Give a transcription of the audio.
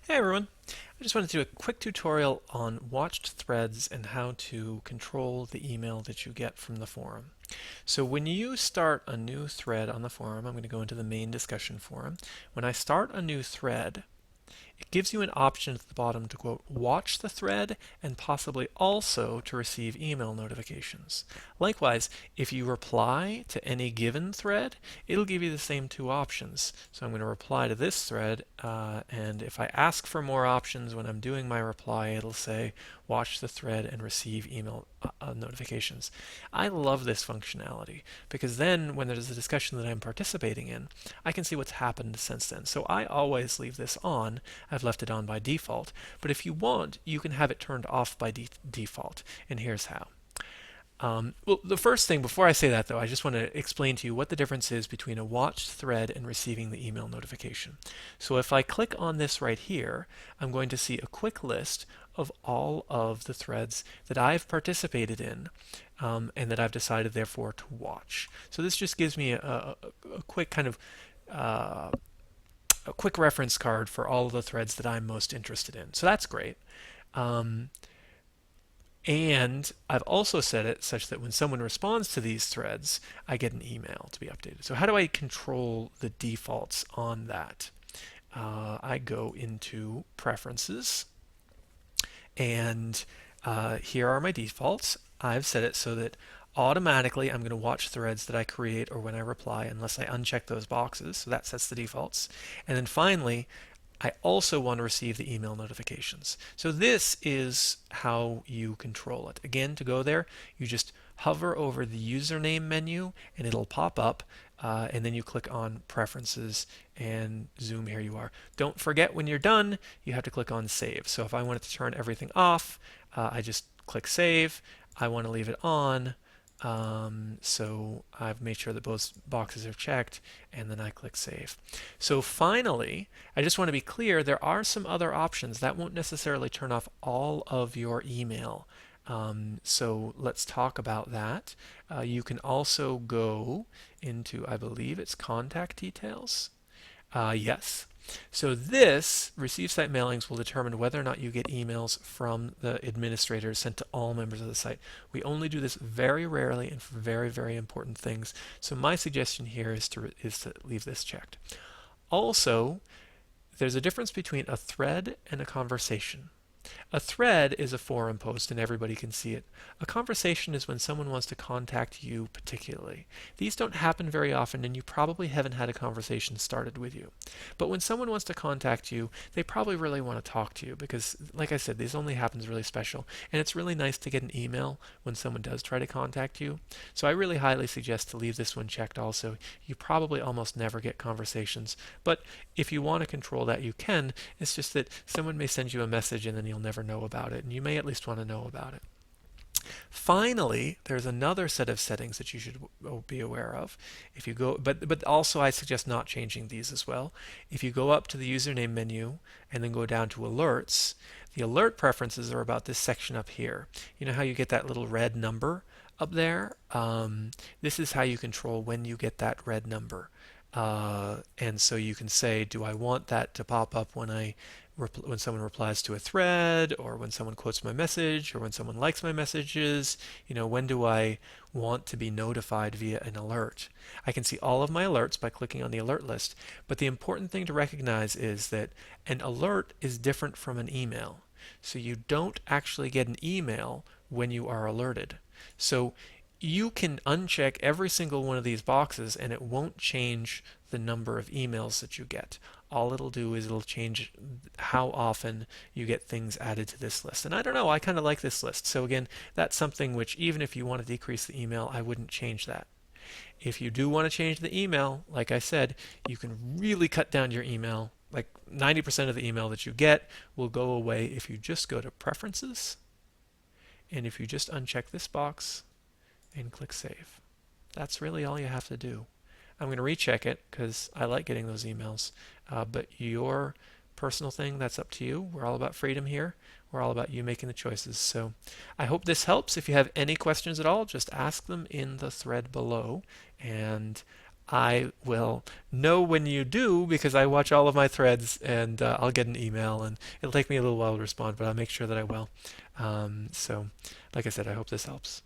Hey everyone! I just wanted to do a quick tutorial on watched threads and how to control the email that you get from the forum. So when you start a new thread on the forum, I'm going to go into the main discussion forum. When I start a new thread, it gives you an option at the bottom to quote, watch the thread and possibly also to receive email notifications. Likewise, if you reply to any given thread, it'll give you the same two options. So I'm going to reply to this thread, and if I ask for more options when I'm doing my reply, it'll say watch the thread and receive email notifications. I love this functionality because then when there's a discussion that I'm participating in, I can see what's happened since then. So I always leave this on. I've left it on by default. But if you want, you can have it turned off by default. And here's how. Well, the first thing, before I say that though, I just want to explain to you what the difference is between a watched thread and receiving the email notification. So if I click on this right here, I'm going to see a quick list of all of the threads that I've participated in and that I've decided therefore to watch. So this just gives me a quick kind of a quick reference card for all of the threads that I'm most interested in. So that's great. Um, and I've also set it such that when someone responds to these threads, I get an email to be updated. So how do I control the defaults on that? I go into Preferences, and here are my defaults. I've set it so that automatically I'm going to watch threads that I create or when I reply unless I uncheck those boxes. So that sets the defaults. And then finally, I also want to receive the email notifications. So this is how you control it. Again, to go there, you just hover over the username menu and it'll pop up. And then you click on Preferences and zoom. Here you are. Don't forget when you're done, you have to click on Save. So if I wanted to turn everything off, I just click Save. I want to leave it on. So I've made sure that both boxes are checked, and then I click Save. So finally, I just want to be clear, there are some other options that won't necessarily turn off all of your email. So let's talk about that. You can also go into, I believe it's contact details. Yes. So this receive site mailings will determine whether or not you get emails from the administrators sent to all members of the site. We only do this very rarely and for very, very important things. So my suggestion here is to leave this checked. Also, there's a difference between a thread and a conversation. A thread is a forum post and everybody can see it. A conversation is when someone wants to contact you particularly. These don't happen very often and you probably haven't had a conversation started with you. But when someone wants to contact you, they probably really want to talk to you because, like I said, this only happens really special. And it's really nice to get an email when someone does try to contact you. So I really highly suggest to leave this one checked also. You probably almost never get conversations. But if you want to control that, you can. It's just that someone may send you a message and then you'll never know about it, and you may at least want to know about it. Finally, there's another set of settings that you should be aware of. If you go, but also I suggest not changing these as well. If you go up to the username menu and then go down to alerts, the alert preferences are about this section up here. You know how you get that little red number up there? This is how you control when you get that red number. And so you can say, do I want that to pop up when someone replies to a thread, or when someone quotes my message, or when someone likes my messages? You know, when do I want to be notified via an alert? I can see all of my alerts by clicking on the alert list, but the important thing to recognize is that an alert is different from an email. So you don't actually get an email when you are alerted. So you can uncheck every single one of these boxes and it won't change the number of emails that you get. All it'll do is it'll change how often you get things added to this list. And I don't know, I kind of like this list. So again, that's something which even if you want to decrease the email, I wouldn't change that. If you do want to change the email, like I said, you can really cut down your email. Like 90% of the email that you get will go away if you just go to Preferences, and if you just uncheck this box and click Save. That's really all you have to do. I'm going to recheck it because I like getting those emails, but your personal thing, that's up to you. We're all about freedom here. We're all about you making the choices. So I hope this helps. If you have any questions at all, just ask them in the thread below, and I will know when you do because I watch all of my threads, and I'll get an email, and it'll take me a little while to respond, but I'll make sure that I will. So, like I said, I hope this helps.